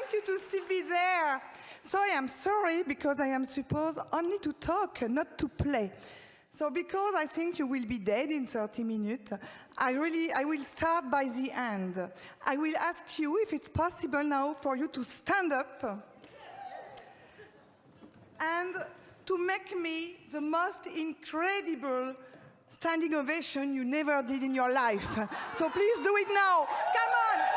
thank you to still be there. So I am sorry because I am supposed only to talk, not to play. So because I think you will be dead in 30 minutes, I will start by the end. I will ask you if it's possible now for you to stand up and to make me the most incredible standing ovation you never did in your life. So please do it now. Come on.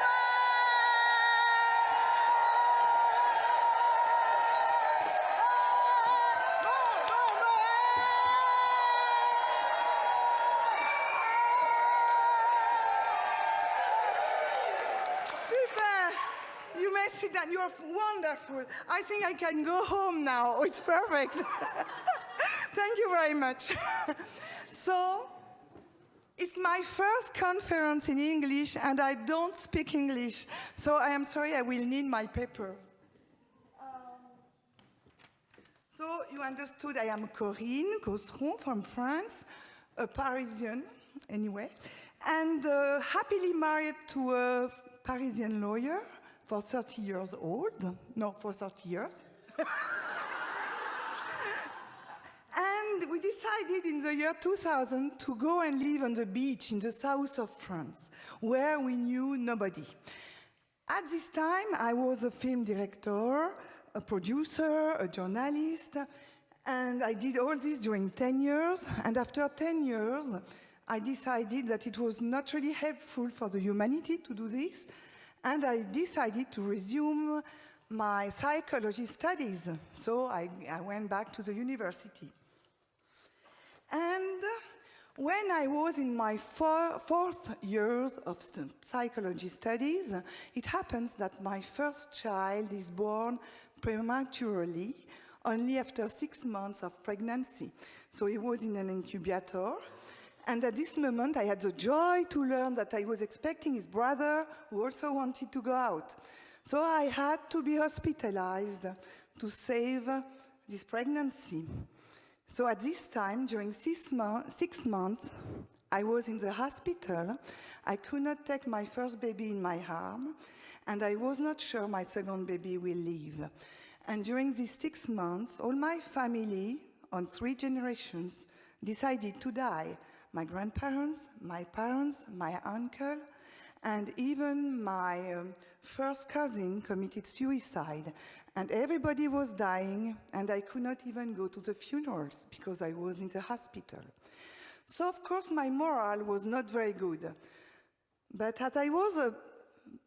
Sit down. You're wonderful. I think I can go home now. Oh, it's perfect. Thank you very much. So, it's my first conference in English, and I don't speak English. So I am sorry, I will need my paper. So you understood I am Corinne Cosseron from France, a Parisian anyway, and happily married to a Parisian lawyer. For 30 years old. No, for 30 years. And we decided in the year 2000 to go and live on the beach in the south of France, where we knew nobody. At this time, I was a film director, a producer, a journalist, and I did all this during 10 years. And after 10 years, I decided that it was not really helpful for the humanity to do this. And I decided to resume my psychology studies. So I went back to the university. And when I was in my fourth years of psychology studies, it happens that my first child is born prematurely, only after 6 months of pregnancy. So he was in an incubator. And at this moment, I had the joy to learn that I was expecting his brother, who also wanted to go out. So I had to be hospitalized to save this pregnancy. So at this time, during 6 months, I was in the hospital. I could not take my first baby in my arm, and I was not sure my second baby will live. And during these 6 months, all my family, on 3 generations, decided to die. My grandparents, my parents, my uncle, and even my first cousin committed suicide. And everybody was dying, and I could not even go to the funerals because I was in the hospital. So, of course, my morale was not very good. But as I was a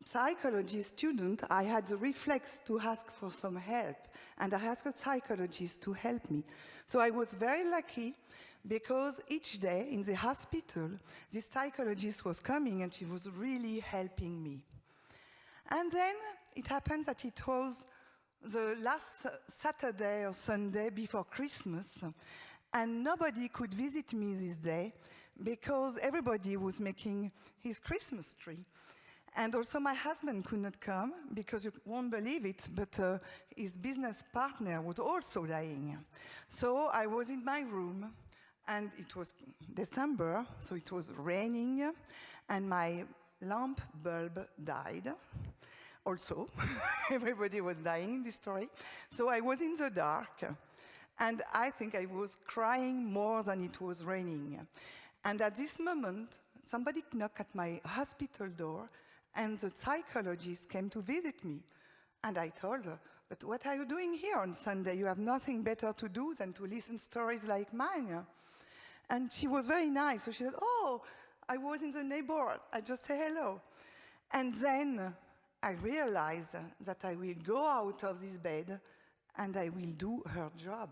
psychology student, I had the reflex to ask for some help, and I asked a psychologist to help me. So I was very lucky because each day in the hospital, this psychologist was coming and she was really helping me. And then it happened that it was the last Saturday or Sunday before Christmas, and nobody could visit me this day because everybody was making his Christmas tree. And also my husband could not come because you won't believe it, but his business partner was also dying. So I was in my room, and it was December, so it was raining, and my lamp bulb died. Also, everybody was dying in this story. So I was in the dark, and I think I was crying more than it was raining. And at this moment, somebody knocked at my hospital door, and the psychologist came to visit me. And I told her, "But what are you doing here on Sunday? You have nothing better to do than to listen to stories like mine." And she was very nice. So she said, "Oh, I was in the neighborhood. I just say hello." And then I realized that I will go out of this bed and I will do her job.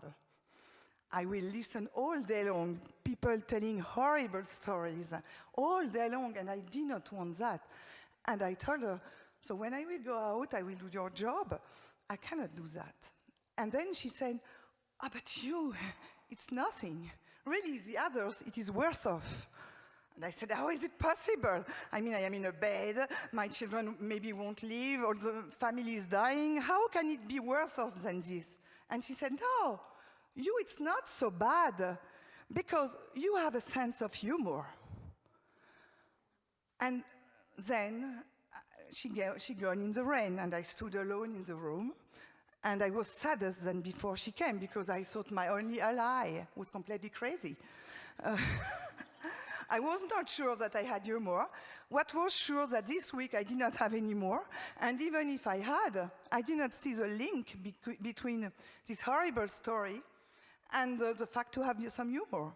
I will listen all day long, people telling horrible stories all day long, and I did not want that. And I told her, "So when I will go out, I will do your job. I cannot do that." And then she said, "Ah, but you, it's nothing. Really, the others, it is worse off." And I said, "How is it possible? I mean, I am in a bed, my children maybe won't live, or the family is dying. How can it be worse off than this?" And she said, "No, you, it's not so bad, because you have a sense of humor." And then she gone in the rain, and I stood alone in the room. And I was sadder than before she came, because I thought my only ally was completely crazy. I was not sure that I had humor. What was sure that this week I did not have any more. And even if I had, I did not see the link between this horrible story and the fact to have some humor.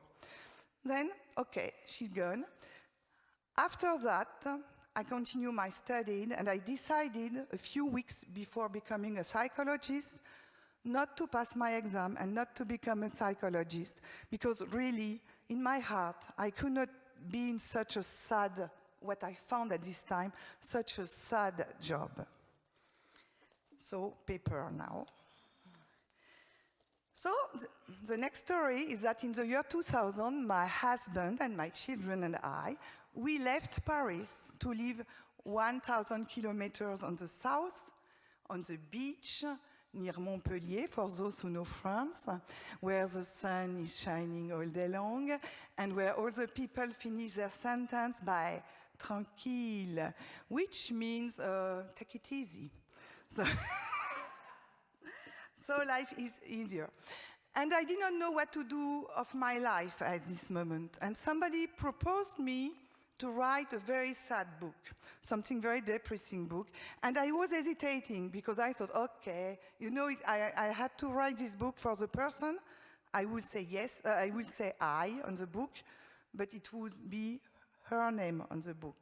Then, okay, she's gone. After that, I continued my study, and I decided a few weeks before becoming a psychologist not to pass my exam and not to become a psychologist, because really, in my heart, I could not be in such a sad, what I found at this time, such a sad job. So, paper now. So, the next story is that in the year 2000, my husband and my children and I, we left Paris to live 1,000 kilometers on the south, on the beach, near Montpellier, for those who know France, where the sun is shining all day long, and where all the people finish their sentence by tranquille, which means take it easy. So, so life is easier. And I did not know what to do of my life at this moment. And somebody proposed me to write a very sad book, something very depressing book. And I was hesitating because I thought, okay, you know, I had to write this book for the person. I would say yes, I will say I on the book, but it would be her name on the book.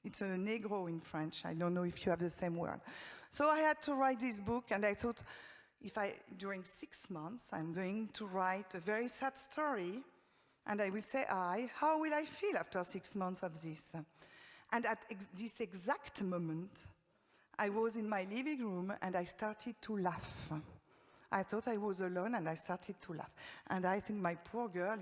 It's a negro in French. I don't know if you have the same word. So I had to write this book, and I thought, during 6 months, I'm going to write a very sad story, and I will say how will I feel after 6 months of this? And at this exact moment, I was in my living room, and I started to laugh. I thought I was alone, and I started to laugh. And I think, my poor girl,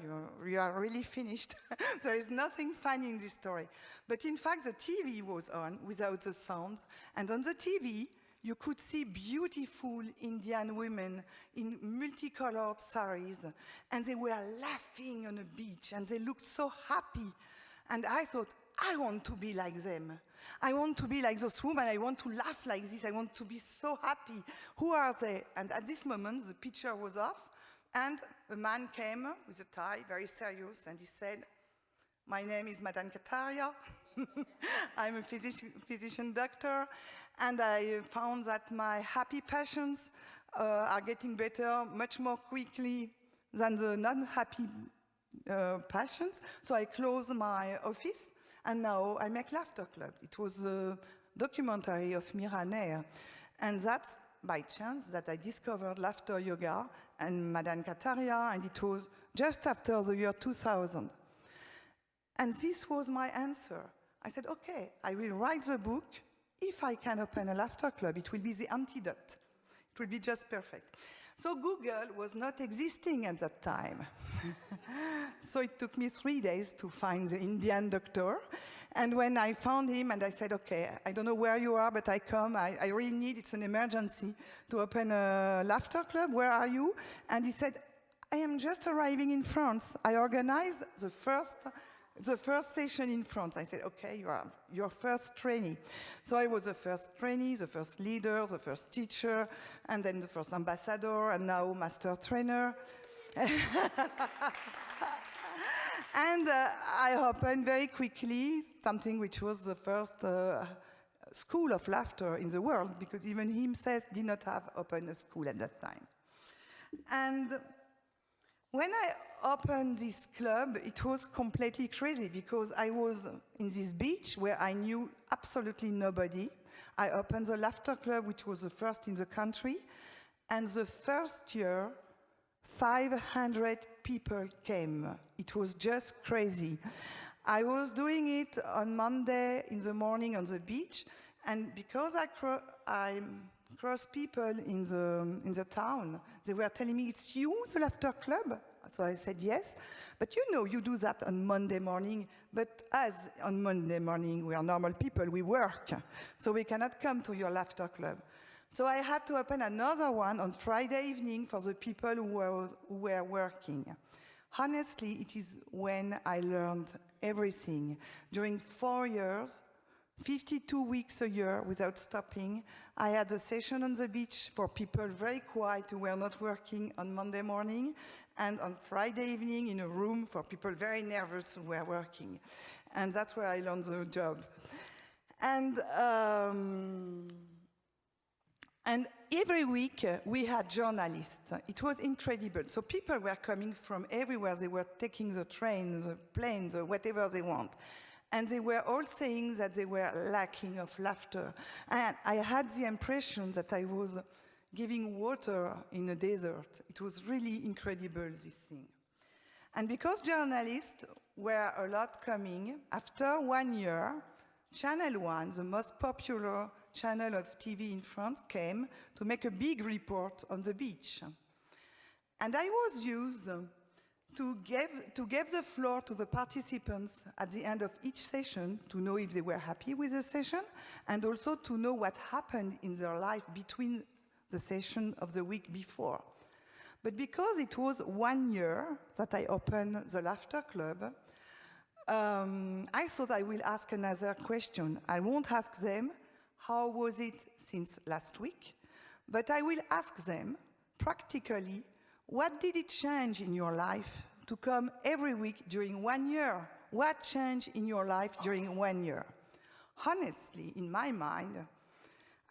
you are really finished. There is nothing funny in this story. But in fact, the TV was on without the sound, and on the TV, you could see beautiful Indian women in multicolored saris, and they were laughing on a beach, and they looked so happy. And I thought, I want to be like them. I want to be like those women. I want to laugh like this. I want to be so happy. Who are they? And at this moment, the picture was off, and a man came with a tie, very serious, and he said, "My name is Madame Kataria. I'm a physician doctor, and I found that my happy patients are getting better much more quickly than the non-happy patients. So I closed my office, and now I make laughter clubs." It was a documentary of Mira Neher, and that's by chance that I discovered laughter yoga and Madame Kataria, and it was just after the year 2000. And this was my answer. I said, okay, I will write the book. If I can open a laughter club, it will be the antidote. It will be just perfect. So Google was not existing at that time. So it took me 3 days to find the Indian doctor. And when I found him, and I said, okay, I don't know where you are, but I come. I really need, it's an emergency, to open a laughter club. Where are you? And he said, I am just arriving in France. I organized the first session in France. I said, okay, you are your first trainee. So I was the first trainee, the first leader, the first teacher, and then the first ambassador, and now master trainer. And I opened very quickly something which was the first school of laughter in the world, because even he himself did not have opened a school at that time. And when I opened this club, it was completely crazy, because I was in this beach where I knew absolutely nobody. I opened the laughter club, which was the first in the country, and the first year, 500 people came. It was just crazy. I was doing it on Monday in the morning on the beach, and because I crossed people in the town, they were telling me, it's you, the laughter club? So I said yes, but you know, you do that on Monday morning, but as on Monday morning we are normal people, we work, so we cannot come to your laughter club. So I had to open another one on Friday evening for the people who were working. Honestly, it is when I learned everything. During 4 years, 52 weeks a year without stopping. I had a session on the beach for people very quiet who were not working on Monday morning, and on Friday evening in a room for people very nervous who were working. And that's where I learned the job. And every week we had journalists. It was incredible. So people were coming from everywhere. They were taking the train, the plane, whatever they want. And they were all saying that they were lacking of laughter. And I had the impression that I was giving water in a desert. It was really incredible, this thing. And because journalists were a lot coming, after 1 year, Channel 1, the most popular channel of TV in France, came to make a big report on the beach. And I was used to give the floor to the participants at the end of each session to know if they were happy with the session, and also to know what happened in their life between the session of the week before. But because it was 1 year that I opened the Laughter Club, I thought I will ask another question. I won't ask them, how was it since last week? But I will ask them, practically, what did it change in your life to come every week during 1 year? What changed in your life during 1 year? Honestly, in my mind,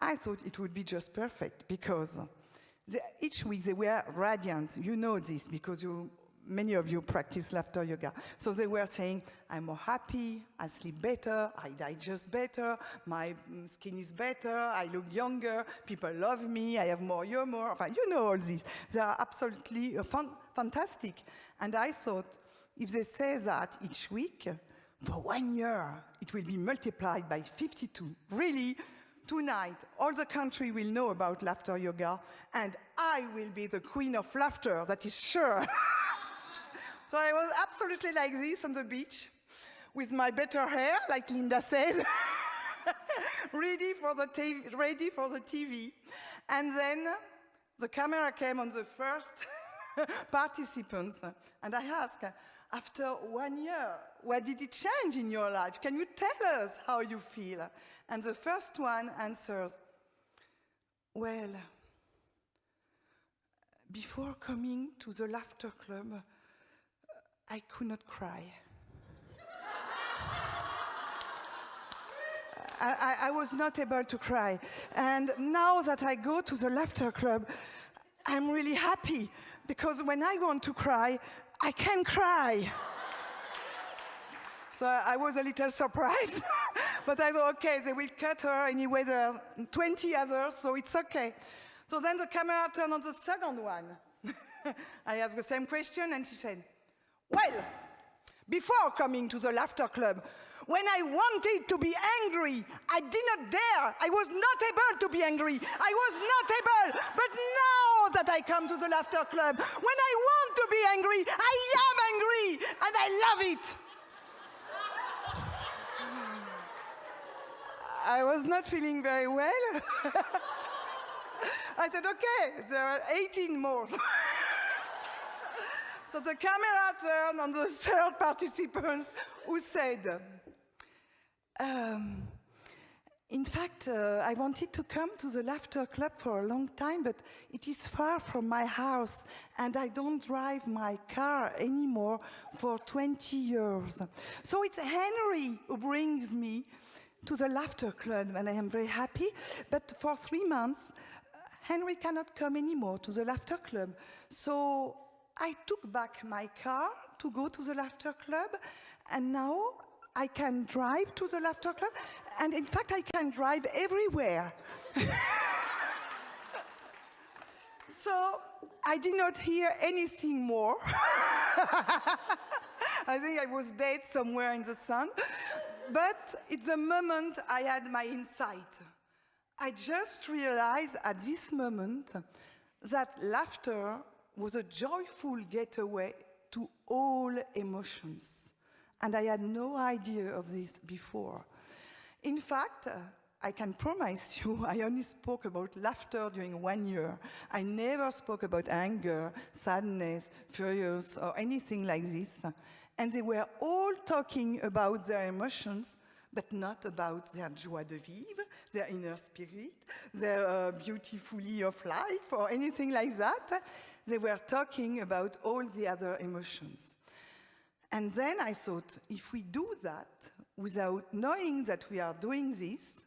I thought it would be just perfect, because each week they were radiant. You know this because many of you practice laughter yoga. So they were saying, I'm more happy, I sleep better, I digest better, my skin is better, I look younger, people love me, I have more humor. You know all this. They are absolutely fantastic. And I thought, if they say that each week, for 1 year, it will be multiplied by 52. Really, tonight, all the country will know about laughter yoga, and I will be the queen of laughter, that is sure. So I was absolutely like this on the beach, with my better hair, like Linda says, ready for the TV. And then the camera came on the first participants, and I asked, after 1 year, what did it change in your life? Can you tell us how you feel? And the first one answers, well, before coming to the Laughter Club, I could not cry. I was not able to cry. And now that I go to the Laughter Club, I'm really happy, because when I want to cry, I can cry. So I was a little surprised, but I thought, okay, they will cut her anyway, there are 20 others, so it's okay. So then the camera turned on the second one. I asked the same question, and she said, well, before coming to the Laughter Club, when I wanted to be angry, I did not dare. I was not able to be angry. I was not able. But now that I come to the Laughter Club, when I want to be angry, I am angry, and I love it. I was not feeling very well. I said, okay, there are 18 more. So the camera turned on the third participant, who said, in fact, I wanted to come to the Laughter Club for a long time, but it is far from my house, and I don't drive my car anymore for 20 years. So it's Henry who brings me to the Laughter Club, and I am very happy. But for 3 months, Henry cannot come anymore to the Laughter Club. So I took back my car to go to the Laughter Club, and now I can drive to the Laughter Club, and in fact I can drive everywhere. So I did not hear anything more. I think I was dead somewhere in the sun. But it's the moment I had my insight. I just realized at this moment that laughter was a joyful getaway to all emotions. And I had no idea of this before. In fact, I can promise you, I only spoke about laughter during 1 year. I never spoke about anger, sadness, furious, or anything like this. And they were all talking about their emotions, but not about their joie de vivre, their inner spirit, their beautifully of life, or anything like that. They were talking about all the other emotions. And then I thought, if we do that without knowing that we are doing this,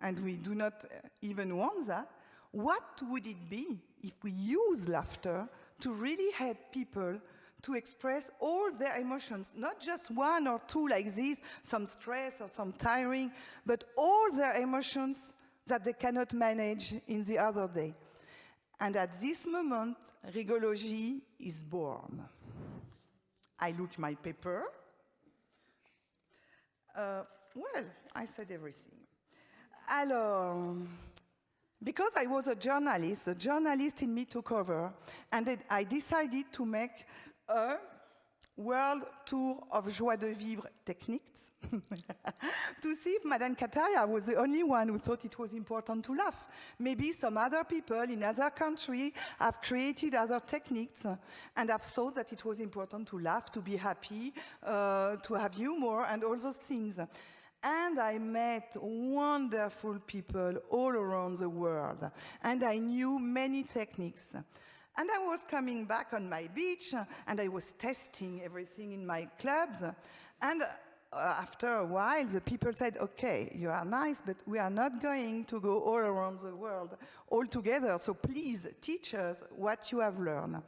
and we do not even want that, what would it be if we use laughter to really help people to express all their emotions, not just one or two like this, some stress or some tiring, but all their emotions that they cannot manage in the other day. And at this moment, rigologie is born. I look my paper. Well, I said everything. Alors, because I was a journalist in me took over, and I decided to make a world tour of joie de vivre techniques to see if Madame Kataria was the only one who thought it was important to laugh. Maybe some other people in other countries have created other techniques and have thought that it was important to laugh, to be happy, to have humor, and all those things. And I met wonderful people all around the world, and I knew many techniques. And I was coming back on my beach, and I was testing everything in my clubs. And after a while, the people said, okay, you are nice, but we are not going to go all around the world all together, so please teach us what you have learned.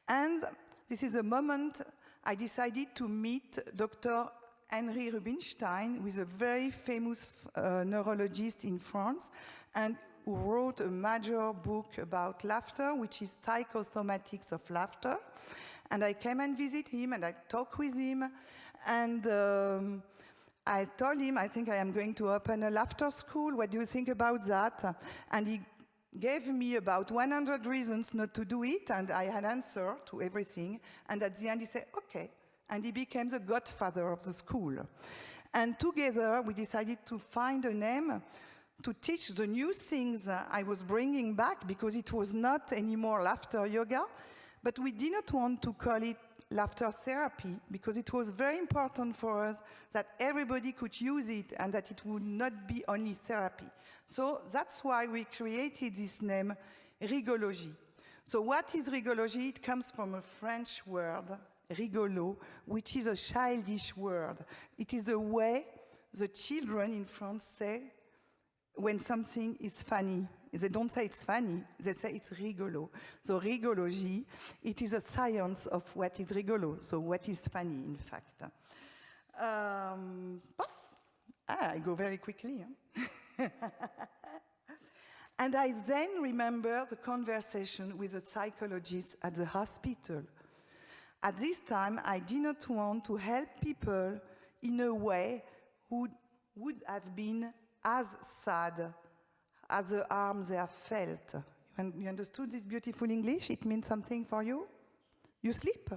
And this is a moment I decided to meet Dr. Henry Rubinstein, who is a very famous neurologist in France, and who wrote a major book about laughter, which is Psychosomatics of Laughter. And I came and visit him, and I talked with him, and I told him, I think I am going to open a laughter school. What do you think about that? And he gave me about 100 reasons not to do it, and I had answer to everything. And at the end, he said, okay. And he became the godfather of the school. And together, we decided to find a name to teach the new things I was bringing back, because it was not anymore laughter yoga, but we did not want to call it laughter therapy, because it was very important for us that everybody could use it and that it would not be only therapy. So that's why we created this name, rigologie. So what is rigologie? It comes from a French word, rigolo, which is a childish word. It is a way the children in France say when something is funny. They don't say it's funny, they say it's rigolo. So rigologie, it is a science of what is rigolo, so what is funny, in fact. I go very quickly. Huh? And I then remember the conversation with a psychologist at the hospital. At this time, I did not want to help people in a way who would have been as sad as the harm they have felt. You understood this beautiful English? It means something for you? You sleep?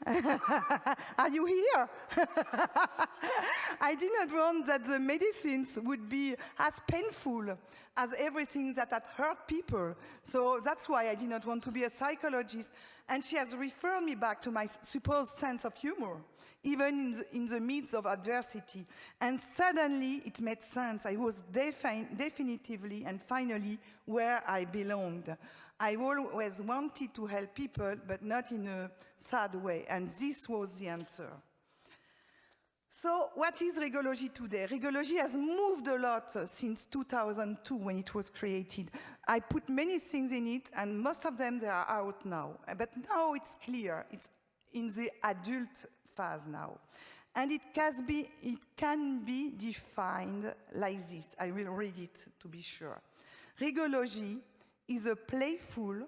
Are you here? I did not want that the medicines would be as painful as everything that had hurt people. So that's why I did not want to be a psychologist. And she has referred me back to my supposed sense of humor, even in the midst of adversity. And suddenly it made sense. I was definitively and finally where I belonged. I always wanted to help people, but not in a sad way. And this was the answer. So what is rigologie today? Rigologie has moved a lot since 2002 when it was created. I put many things in it, and most of them, they are out now. But now it's clear. It's in the adult phase now. And it can be defined like this. I will read it to be sure. Rigologie is a playful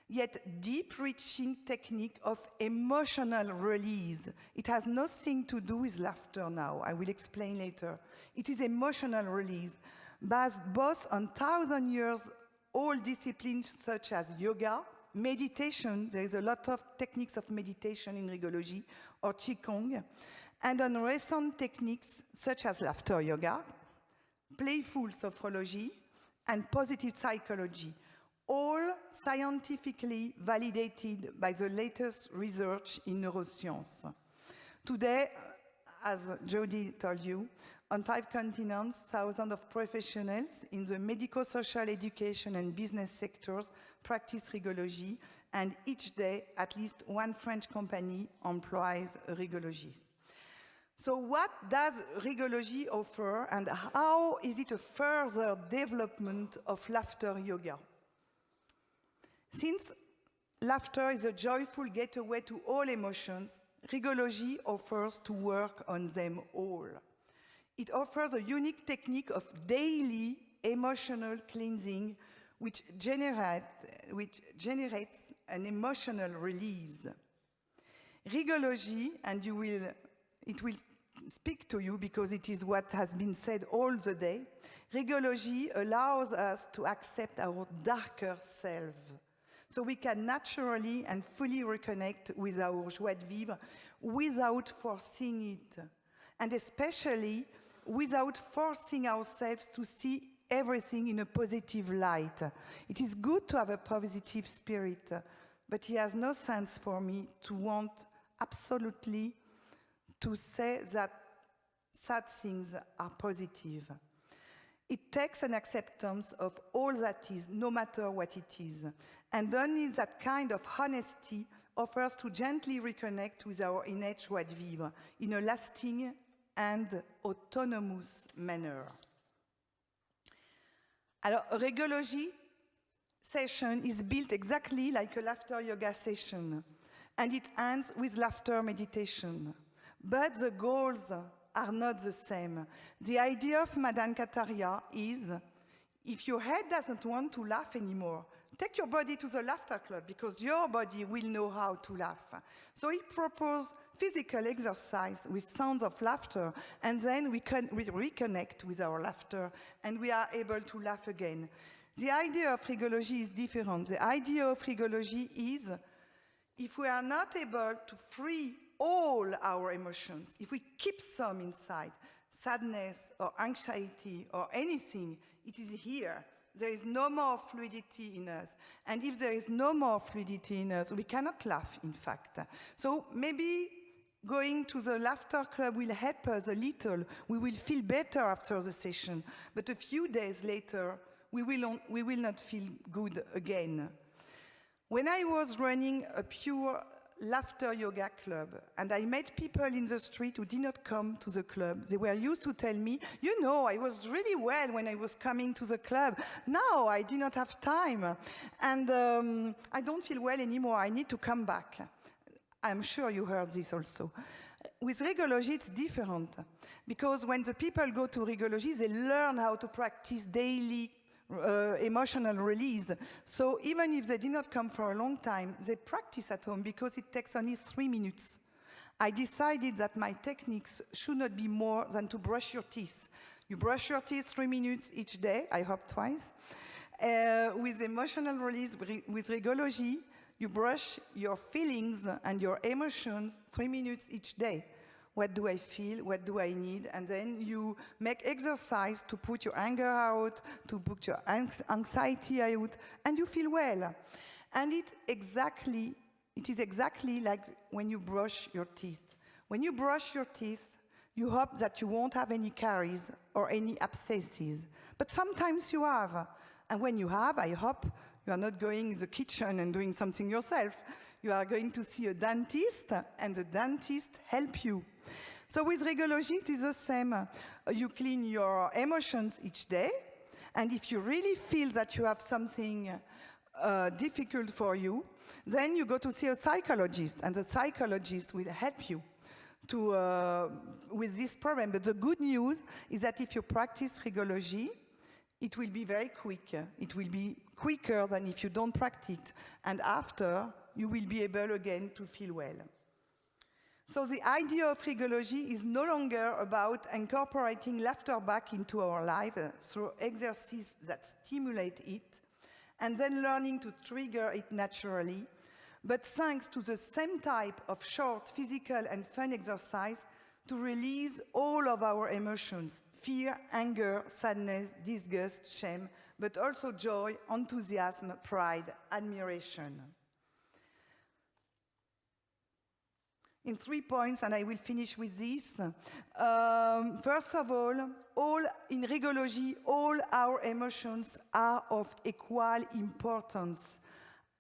yet deep-reaching technique of emotional release. It has nothing to do with laughter now. I will explain later. It is emotional release, based both on 1,000 years old disciplines such as yoga, meditation, there is a lot of techniques of meditation in rigologie, or qigong, and on recent techniques such as laughter yoga, playful sophrology, and positive psychology, all scientifically validated by the latest research in neuroscience. Today, as Jody told you, on 5 continents, thousands of professionals in the medical, social, education, and business sectors practice rigologie, and each day, at least one French company employs a rigologist. So what does rigologie offer, and how is it a further development of laughter yoga? Since laughter is a joyful getaway to all emotions, rigologie offers to work on them all. It offers a unique technique of daily emotional cleansing which generates an emotional release. Rigologie, and it will speak to you because it is what has been said all the day, rigologie allows us to accept our darker self. So we can naturally and fully reconnect with our joie de vivre without forcing it, and especially without forcing ourselves to see everything in a positive light. It is good to have a positive spirit, but it has no sense for me to want absolutely to say that sad things are positive. It takes an acceptance of all that is, no matter what it is. And only that kind of honesty offers to gently reconnect with our innate joie de vivre in a lasting and autonomous manner. Alors, a rigologie session is built exactly like a laughter yoga session, and it ends with laughter meditation. But the goals are not the same. The idea of Madame Kataria is, if your head doesn't want to laugh anymore, take your body to the laughter club, because your body will know how to laugh. So he proposed physical exercise with sounds of laughter, and then we reconnect with our laughter, and we are able to laugh again. The idea of rigologie is different. The idea of rigologie is, if we are not able to free all our emotions, if we keep some inside, sadness or anxiety or anything, it is here. There is no more fluidity in us. And if there is no more fluidity in us, we cannot laugh, in fact. So maybe going to the laughter club will help us a little. We will feel better after the session. But a few days later, we will not feel good again. When I was running a pure laughter yoga club, and I met people in the street who did not come to the club. They were used to tell me, you know, I was really well when I was coming to the club. Now I did not have time, and I don't feel well anymore. I need to come back. I'm sure you heard this also. With rigologie, it's different, because when the people go to rigologie, they learn how to practice daily emotional release. So even if they did not come for a long time, they practice at home because it takes only 3 minutes. I decided that my techniques should not be more than to brush your teeth. You brush your teeth 3 minutes each day, I hope twice. With emotional release, with rigologie, you brush your feelings and your emotions 3 minutes each day. What do I feel? What do I need? And then you make exercise to put your anger out, to put your anxiety out, and you feel well. And it is exactly like when you brush your teeth. When you brush your teeth, you hope that you won't have any caries or any abscesses. But sometimes you have. And when you have, I hope you are not going in the kitchen and doing something yourself. You are going to see a dentist, and the dentist help you. So with rigologie, it is the same. You clean your emotions each day, and if you really feel that you have something difficult for you, then you go to see a psychologist, and the psychologist will help you with this problem. But the good news is that if you practice rigologie, it will be very quick. It will be quicker than if you don't practice it, and after, you will be able again to feel well. So the idea of rigologie is no longer about incorporating laughter back into our life through exercises that stimulate it, and then learning to trigger it naturally, but thanks to the same type of short physical and fun exercise to release all of our emotions: fear, anger, sadness, disgust, shame, but also joy, enthusiasm, pride, admiration. in 3 points, and I will finish with this. First of all in rigologie, all our emotions are of equal importance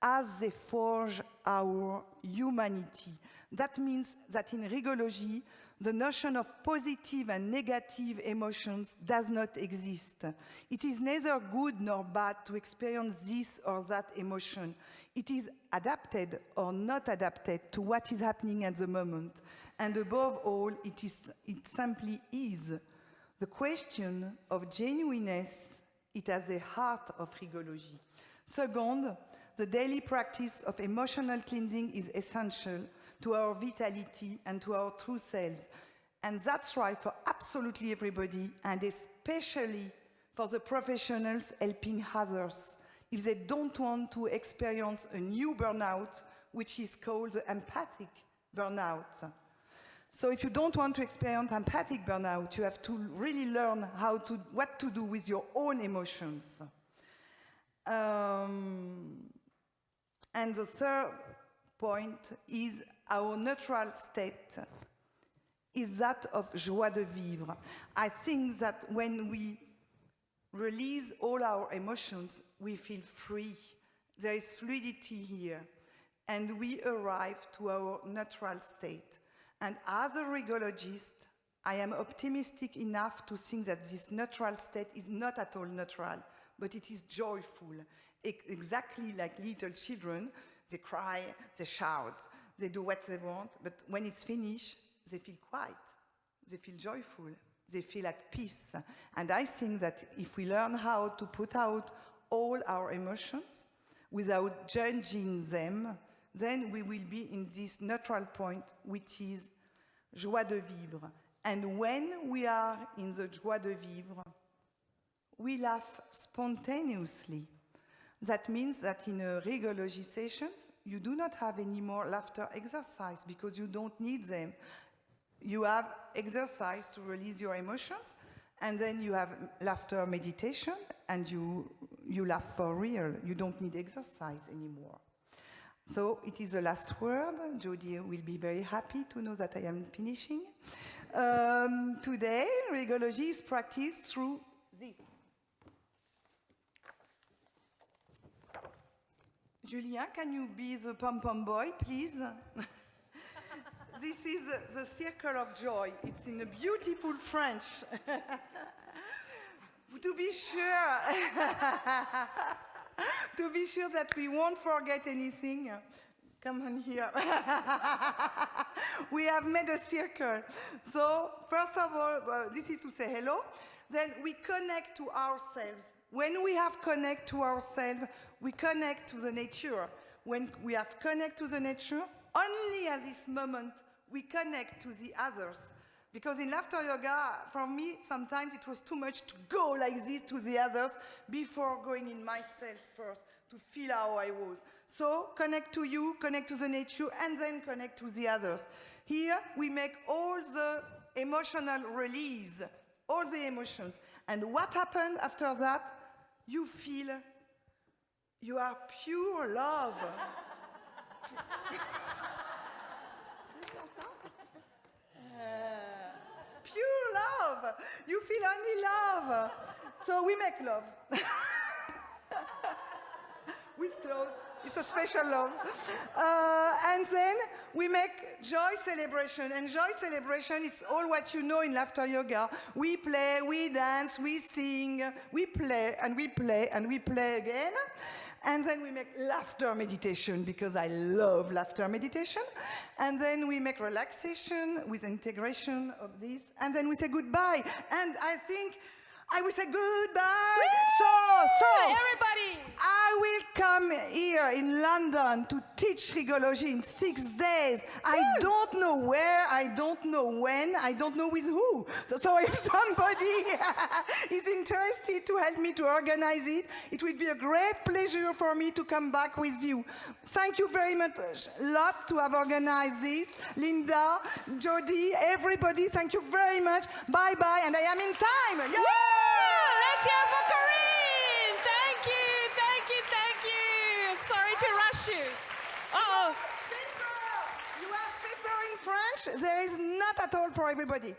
as they forge our humanity. That means that in rigologie, the notion of positive and negative emotions does not exist. It is neither good nor bad to experience this or that emotion. It is adapted or not adapted to what is happening at the moment. And above all, it simply is. The question of genuineness is at the heart of rigologie. Second, the daily practice of emotional cleansing is essential to our vitality and to our true selves. And that's right for absolutely everybody, and especially for the professionals helping others, if they don't want to experience a new burnout, which is called the empathic burnout. So if you don't want to experience empathic burnout, you have to really learn what to do with your own emotions. And the third point is our neutral state is that of joie de vivre. I think that when we release all our emotions, we feel free. There is fluidity here, and we arrive to our neutral state. And as a rigologist, I am optimistic enough to think that this neutral state is not at all neutral, but it is joyful. Exactly like little children, they cry, they shout, they do what they want, but when it's finished, they feel quiet, they feel joyful, they feel at peace. And I think that if we learn how to put out all our emotions without judging them, then we will be in this neutral point, which is joie de vivre. And when we are in the joie de vivre, we laugh spontaneously. That means that in a rigologie sessions, you do not have any more laughter exercise because you don't need them. You have exercise to release your emotions, and then you have laughter meditation, and you laugh for real. You don't need exercise anymore. So it is the last word. Jody will be very happy to know that I am finishing. Today, rigologie is practiced through this. Julien, can you be the pom-pom boy, please? This is the circle of joy. It's in a beautiful French. To be sure, that we won't forget anything. Come on here. We have made a circle. So, first of all, this is to say hello. Then we connect to ourselves. When we have connect to ourselves, we connect to the nature. When we have connect to the nature, only at this moment we connect to the others. Because in laughter yoga, for me, sometimes it was too much to go like this to the others before going in myself first, to feel how I was. So connect to you, connect to the nature, and then connect to the others. Here we make all the emotional release, all the emotions. And what happened after that? You feel you are pure love. Pure love. You feel only love. So we make love. With clothes. It's a special love. And then we make joy celebration. And joy celebration is all what you know in laughter yoga. We play, we dance, we sing, we play, and we play, and we play again. And then we make laughter meditation, because I love laughter meditation. And then we make relaxation with integration of this. And then we say goodbye. And I think I will say goodbye. Woo! So everybody, I will come here in London to teach rigologie in 6 days. I don't know where, I don't know when, I don't know with who. So if somebody is interested to help me to organize it, it will be a great pleasure for me to come back with you. Thank you very much, Lotte, to have organized this. Linda, Jody, everybody, thank you very much. Bye-bye, and I am in time. Yeah! let's hear for Corinne. Thank you, thank you, thank you. Sorry to rush you. Uh-oh. Paper! You have paper in in French, there is not at all for everybody.